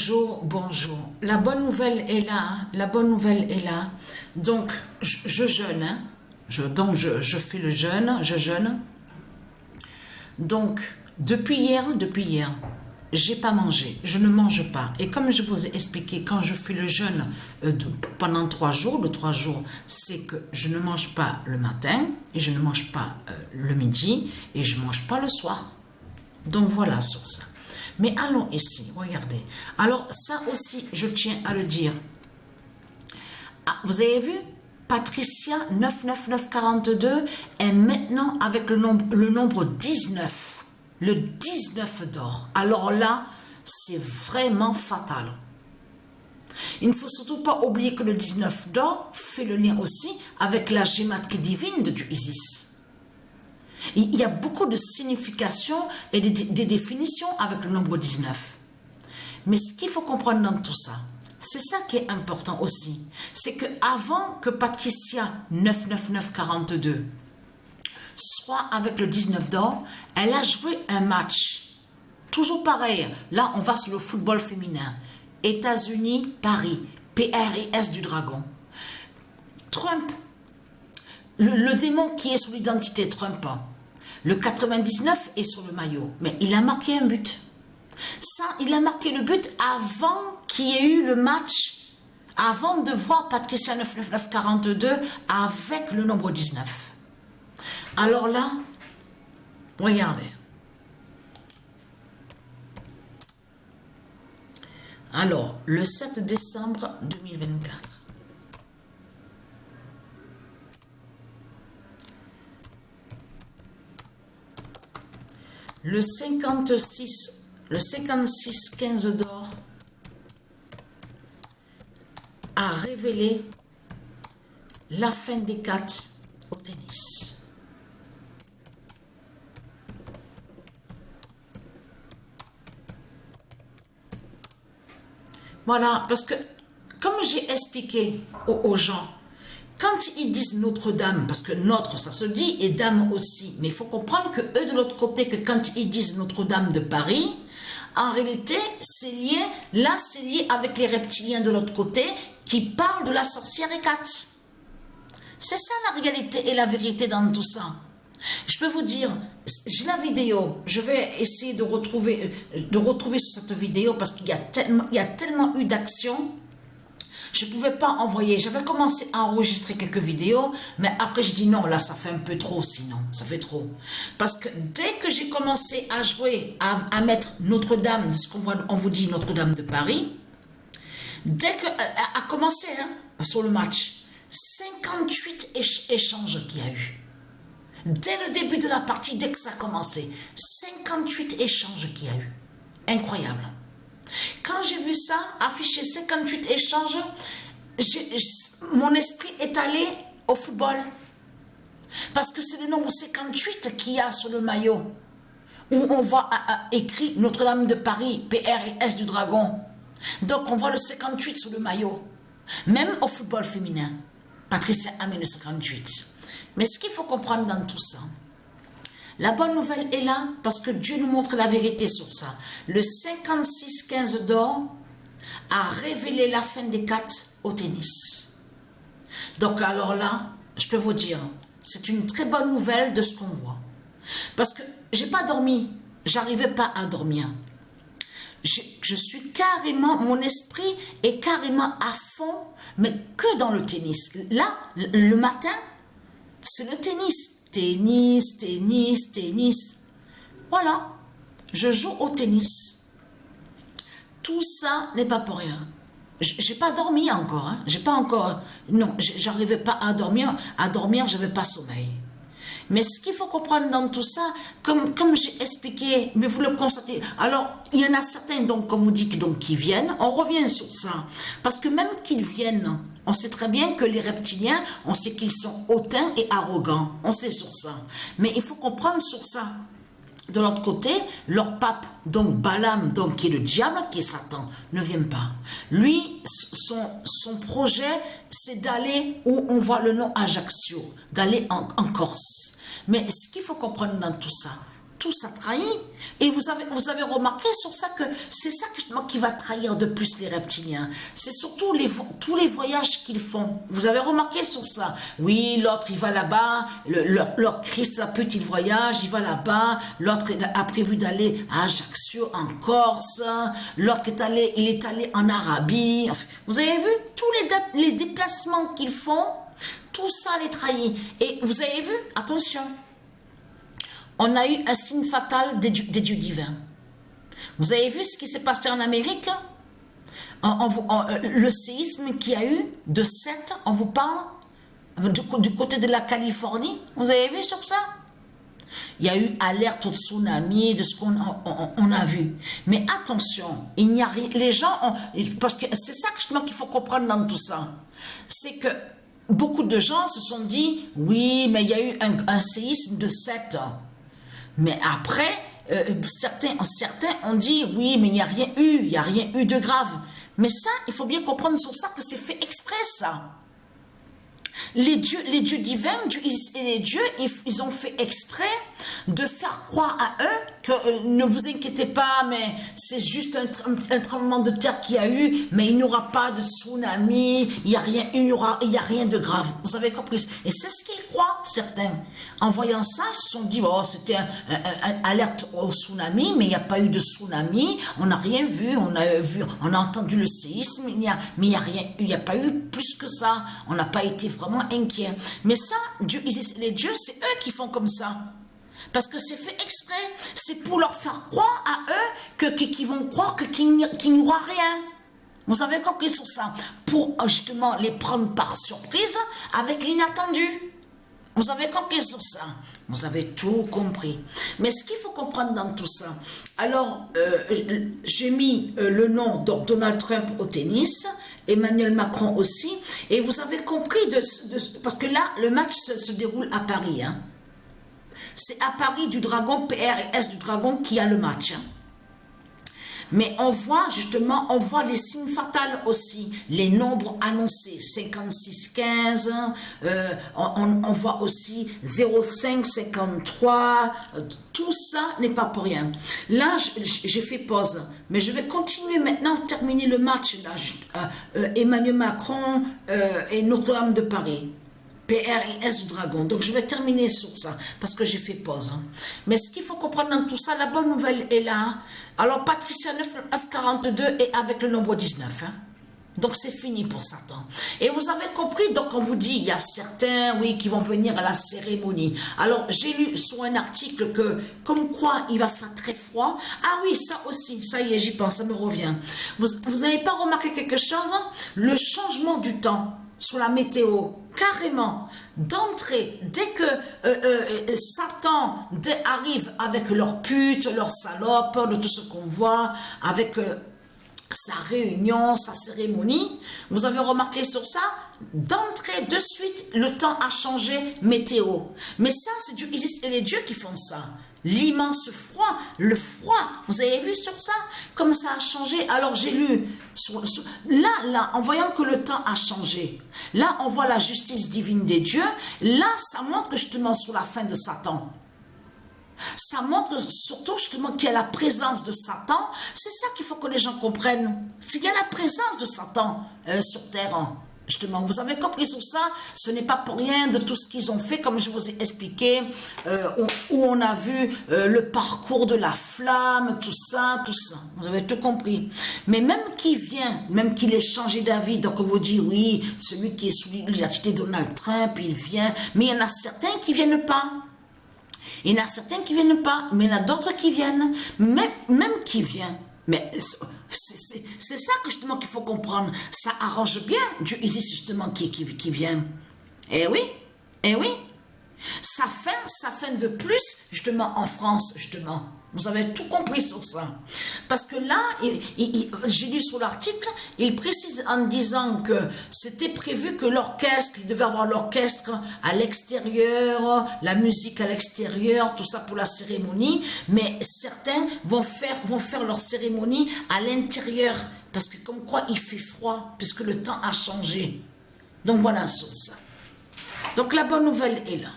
Bonjour, bonjour. La bonne nouvelle est là, hein. La bonne nouvelle est là. Donc, je jeûne, hein. Je fais le jeûne, je jeûne. Donc, depuis hier, j'ai pas mangé, je ne mange pas. Et comme je vous ai expliqué, quand je fais le jeûne pendant 3 jours, le 3 jours, c'est que je ne mange pas le matin, et je ne mange pas le midi, et je ne mange pas le soir. Donc voilà sur ça. Mais allons ici, regardez. Alors ça aussi, je tiens à le dire. Ah, vous avez vu, Patricia 99942 est maintenant avec le nombre 19. Le 19 d'or. Alors là, c'est vraiment fatal. Il ne faut surtout pas oublier que le 19 d'or fait le lien aussi avec la gématrie divine de Dieu Isis. Il y a beaucoup de significations et des définitions avec le nombre 19. Mais ce qu'il faut comprendre dans tout ça, c'est ça qui est important aussi. C'est que avant que Patricia 99942 soit avec le 19 d'or, elle a joué un match. Toujours pareil, là on va sur le football féminin. États-Unis, Paris, PRIS du dragon. Trump, le démon qui est sur l'identité Trump, le 99 est sur le maillot, mais il a marqué un but. Ça, il a marqué le but avant qu'il y ait eu le match, avant de voir Patricia 99942 avec le nombre 19. Alors là, regardez. Alors, le 7 décembre 2024. Le 56-15 d'or a révélé la fin des cartes au tennis. Voilà, parce que, comme j'ai expliqué aux gens, quand ils disent Notre-Dame, parce que notre, ça se dit, et Dame aussi, mais il faut comprendre que eux, de l'autre côté, que quand ils disent Notre-Dame de Paris, en réalité, c'est lié, là, c'est lié avec les reptiliens de l'autre côté, qui parlent de la sorcière Hécate. C'est ça la réalité et la vérité dans tout ça. Je peux vous dire, j'ai la vidéo, je vais essayer de retrouver sur cette vidéo parce qu'il y a tellement eu d'actions, je ne pouvais pas envoyer, j'avais commencé à enregistrer quelques vidéos, mais après je dis non, là ça fait un peu trop sinon, ça fait trop. Parce que dès que j'ai commencé à jouer, à mettre Notre-Dame, ce qu'on vous dit Notre-Dame de Paris, dès qu'elle a commencé sur le match, 58 échanges qu'il y a eu. Dès le début de la partie, dès que ça a commencé, 58 échanges qu'il y a eu. Incroyable. Quand j'ai vu ça, affiché 58 échanges, mon esprit est allé au football. Parce que c'est le nombre 58 qu'il y a sur le maillot. Où on voit écrit Notre-Dame de Paris, PRIS du dragon. Donc on voit le 58 sur le maillot. Même au football féminin. Patricia a mis le 58. Mais ce qu'il faut comprendre dans tout ça, la bonne nouvelle est là parce que Dieu nous montre la vérité sur ça. Le 56-15 d'or a révélé la fin des cartes au tennis. Donc alors là, je peux vous dire, c'est une très bonne nouvelle de ce qu'on voit. Parce que j'ai pas dormi, j'arrivais pas à dormir. Je suis carrément, mon esprit est carrément à fond, mais que dans le tennis. Là, le matin, c'est le tennis. Tennis, tennis, tennis. Voilà. Je joue au tennis. Tout ça n'est pas pour rien. J'ai pas dormi encore. J'ai pas encore... Non, j'arrivais pas à dormir. À dormir, j'avais pas sommeil. Mais ce qu'il faut comprendre dans tout ça, comme j'ai expliqué, mais vous le constatez, alors il y en a certains, donc, comme vous dites, donc, qui viennent, on revient sur ça, parce que même qu'ils viennent, on sait très bien que les reptiliens, on sait qu'ils sont hautains et arrogants, on sait sur ça, mais il faut comprendre sur ça. De l'autre côté, leur pape, donc Balaam, donc qui est le diable, qui est Satan, ne vient pas. Lui, son projet, c'est d'aller où on voit le nom Ajaccio, d'aller en Corse. Mais ce qu'il faut comprendre dans tout ça, tout ça trahit. Et vous avez remarqué sur ça que c'est ça justement qui va trahir de plus les reptiliens. C'est surtout tous les voyages qu'ils font. Vous avez remarqué sur ça. Oui, l'autre il va là-bas, leur Christ, la petite voyage, il va là-bas. L'autre a prévu d'aller à Ajaccio en Corse. L'autre il est allé en Arabie. Enfin, vous avez vu tous les déplacements qu'ils font, tout ça les trahit. Et vous avez vu, attention, on a eu un signe fatal des dieux divins. Vous avez vu ce qui s'est passé en Amérique? Le séisme qu'il y a eu de 7, on vous parle, du côté de la Californie. Vous avez vu sur ça? Il y a eu alerte au tsunami, de ce qu'on a vu. Mais attention, il n'y a rien. Les gens parce que c'est ça justement qu'il faut comprendre dans tout ça. C'est que beaucoup de gens se sont dit, oui, mais il y a eu un séisme de 7. Mais après, certains ont dit, oui, mais il n'y a rien eu de grave. Mais ça, il faut bien comprendre sur ça que c'est fait exprès, ça. Les dieux divins, et les dieux, ils ont fait exprès de faire croire à eux que ne vous inquiétez pas, mais c'est juste un tremblement de terre qu'il y a eu, mais il n'y aura pas de tsunami, il n'y a rien de grave. Vous avez compris? Et c'est ce qu'ils croient, certains. En voyant ça, ils se sont dit, oh, c'était un alerte au tsunami, mais il n'y a pas eu de tsunami, on n'a rien vu, on a entendu le séisme, mais il n'y a pas eu plus que ça, on n'a pas été vraiment inquiet. Mais ça, les dieux, c'est eux qui font comme ça. Parce que c'est fait exprès. C'est pour leur faire croire à eux qu'ils vont croire qu'il n'y aura rien. Vous avez compris sur ça. Pour justement les prendre par surprise avec l'inattendu. Vous avez compris sur ça. Vous avez tout compris. Mais ce qu'il faut comprendre dans tout ça. Alors, j'ai mis le nom de Donald Trump au tennis. Emmanuel Macron aussi, et vous avez compris, parce que là, le match se déroule à Paris. Hein. C'est à Paris du Dragon, PRS du Dragon, qui a le match. Hein. Mais on voit justement, les signes fatals aussi, les nombres annoncés, 56-15, on voit aussi 0,5-53, tout ça n'est pas pour rien. Là, j'ai fait pause, mais je vais continuer maintenant, terminer le match, là, Emmanuel Macron et Notre-Dame de Paris. PRS du Dragon. Donc, je vais terminer sur ça, parce que j'ai fait pause. Mais ce qu'il faut comprendre dans tout ça, la bonne nouvelle est là. Alors, Patricia 942 est avec le nombre 19. Hein. Donc, c'est fini pour Satan. Et vous avez compris, donc on vous dit, il y a certains, oui, qui vont venir à la cérémonie. Alors, j'ai lu sur un article que, comme quoi, il va faire très froid. Ah oui, ça aussi, ça y est, j'y pense, ça me revient. Vous n'avez pas remarqué quelque chose? Hein? Le changement du temps sur la météo, carrément, d'entrée, dès que Satan arrive avec leur pute, leur salope, de tout ce qu'on voit, avec sa réunion, sa cérémonie, vous avez remarqué sur ça, d'entrée, de suite, le temps a changé, météo. Mais ça, c'est Dieu, et les dieux qui font ça. L'immense froid, le froid, vous avez vu sur ça, comme ça a changé. Alors j'ai lu, là, en voyant que le temps a changé, là on voit la justice divine des dieux, là ça montre justement sur la fin de Satan. Ça montre surtout justement qu'il y a la présence de Satan. C'est ça qu'il faut que les gens comprennent. S'il y a la présence de Satan sur terre. Justement, vous avez compris sur ça, ce n'est pas pour rien de tout ce qu'ils ont fait, comme je vous ai expliqué, où on a vu le parcours de la flamme, tout ça, vous avez tout compris. Mais même qui vient, même qu'il ait changé d'avis, donc on vous dit, oui, celui qui est sous l'identité de Donald Trump, il vient, mais il y en a certains qui ne viennent pas. Il y en a certains qui ne viennent pas, mais il y en a d'autres qui viennent, même qui vient. Mais c'est ça que justement qu'il faut comprendre. Ça arrange bien Dieu Isis justement qui vient. Eh oui, eh oui. Ça fait de plus justement en France justement. Vous avez tout compris sur ça. Parce que là, j'ai lu sur l'article, il précise en disant que c'était prévu que l'orchestre, il devait avoir l'orchestre à l'extérieur, la musique à l'extérieur, tout ça pour la cérémonie, mais certains vont faire leur cérémonie à l'intérieur, parce que comme quoi il fait froid, puisque le temps a changé. Donc voilà sur ça. Donc la bonne nouvelle est là.